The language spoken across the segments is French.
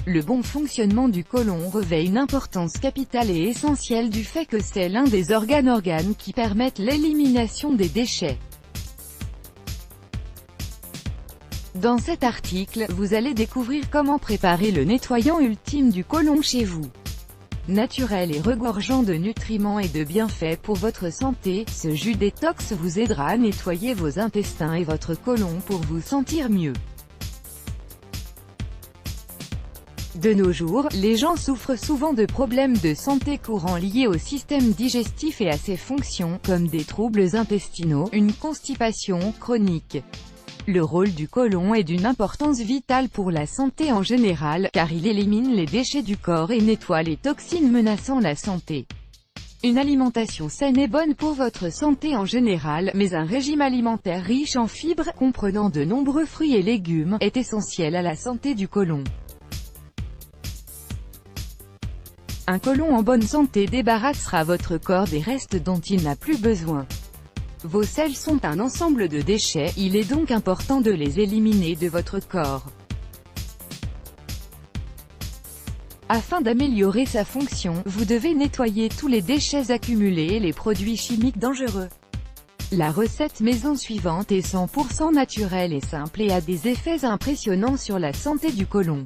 Le bon fonctionnement du côlon revêt une importance capitale et essentielle du fait que c'est l'un des organes qui permettent l'élimination des déchets. Dans cet article, vous allez découvrir comment préparer le nettoyant ultime du côlon chez vous. Naturel et regorgeant de nutriments et de bienfaits pour votre santé, ce jus détox vous aidera à nettoyer vos intestins et votre côlon pour vous sentir mieux. De nos jours, les gens souffrent souvent de problèmes de santé courants liés au système digestif et à ses fonctions, comme des troubles intestinaux, une constipation chronique. Le rôle du côlon est d'une importance vitale pour la santé en général, car il élimine les déchets du corps et nettoie les toxines menaçant la santé. Une alimentation saine est bonne pour votre santé en général, mais un régime alimentaire riche en fibres, comprenant de nombreux fruits et légumes, est essentiel à la santé du côlon. Un côlon en bonne santé débarrassera votre corps des restes dont il n'a plus besoin. Vos selles sont un ensemble de déchets, il est donc important de les éliminer de votre corps. Afin d'améliorer sa fonction, vous devez nettoyer tous les déchets accumulés et les produits chimiques dangereux. La recette maison suivante est 100% naturelle et simple et a des effets impressionnants sur la santé du côlon.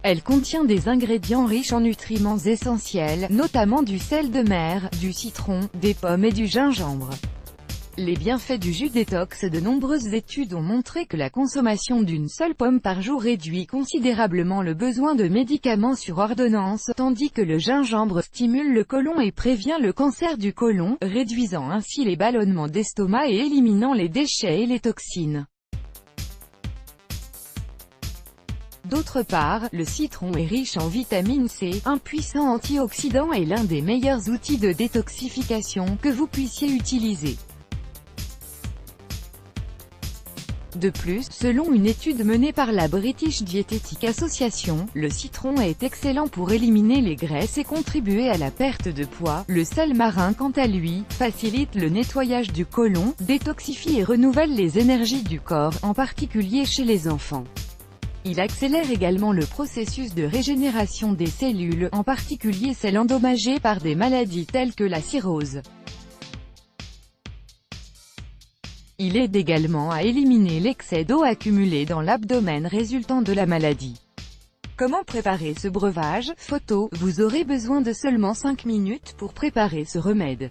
Elle contient des ingrédients riches en nutriments essentiels, notamment du sel de mer, du citron, des pommes et du gingembre. Les bienfaits du jus détox. De nombreuses études ont montré que la consommation d'une seule pomme par jour réduit considérablement le besoin de médicaments sur ordonnance, tandis que le gingembre stimule le côlon et prévient le cancer du côlon, réduisant ainsi les ballonnements d'estomac et éliminant les déchets et les toxines. D'autre part, le citron est riche en vitamine C, un puissant antioxydant et l'un des meilleurs outils de détoxification que vous puissiez utiliser. De plus, selon une étude menée par la British Dietetic Association, le citron est excellent pour éliminer les graisses et contribuer à la perte de poids. Le sel marin, quant à lui, facilite le nettoyage du côlon, détoxifie et renouvelle les énergies du corps, en particulier chez les enfants. Il accélère également le processus de régénération des cellules, en particulier celles endommagées par des maladies telles que la cirrhose. Il aide également à éliminer l'excès d'eau accumulé dans l'abdomen résultant de la maladie. Comment préparer ce breuvage? Photo. Vous aurez besoin de seulement 5 minutes pour préparer ce remède.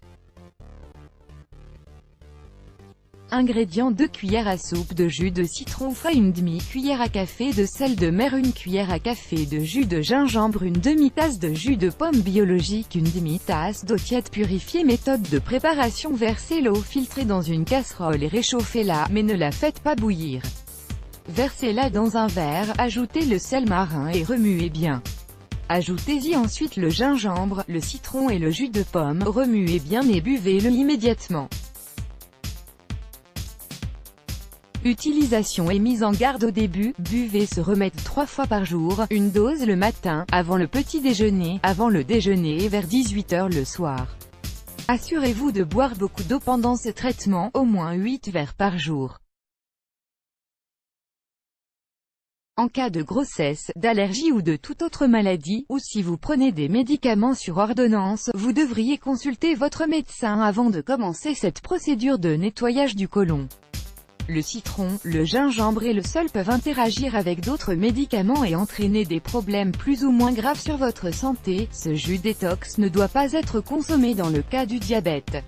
Ingrédients: 2 cuillères à soupe de jus de citron frais, une demi-cuillère à café de sel de mer, 1 cuillère à café de jus de gingembre, une demi-tasse de jus de pomme biologique, une demi-tasse d'eau tiède purifiée. Méthode de préparation: versez l'eau filtrée dans une casserole et réchauffez-la, mais ne la faites pas bouillir. Versez-la dans un verre, ajoutez le sel marin et remuez bien. Ajoutez-y ensuite le gingembre, le citron et le jus de pomme, remuez bien et buvez-le immédiatement. Utilisation et mise en garde au début: buvez ce remède 3 fois par jour, une dose le matin, avant le petit déjeuner, avant le déjeuner et vers 18 h le soir. Assurez-vous de boire beaucoup d'eau pendant ce traitement, au moins 8 verres par jour. En cas de grossesse, d'allergie ou de toute autre maladie, ou si vous prenez des médicaments sur ordonnance, vous devriez consulter votre médecin avant de commencer cette procédure de nettoyage du côlon. Le citron, le gingembre et le sel peuvent interagir avec d'autres médicaments et entraîner des problèmes plus ou moins graves sur votre santé. Ce jus détox ne doit pas être consommé dans le cas du diabète,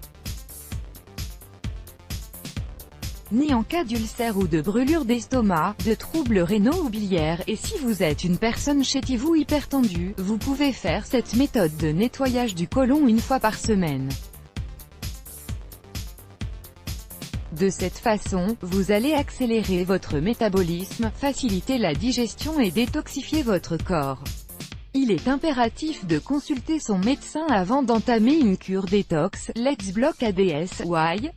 ni en cas d'ulcère ou de brûlure d'estomac, de troubles rénaux ou biliaires, et si vous êtes une personne chétive ou hypertendue, vous pouvez faire cette méthode de nettoyage du côlon 1 fois par semaine. De cette façon, vous allez accélérer votre métabolisme, faciliter la digestion et détoxifier votre corps. Il est impératif de consulter son médecin avant d'entamer une cure détox. Let's block ADS. Why?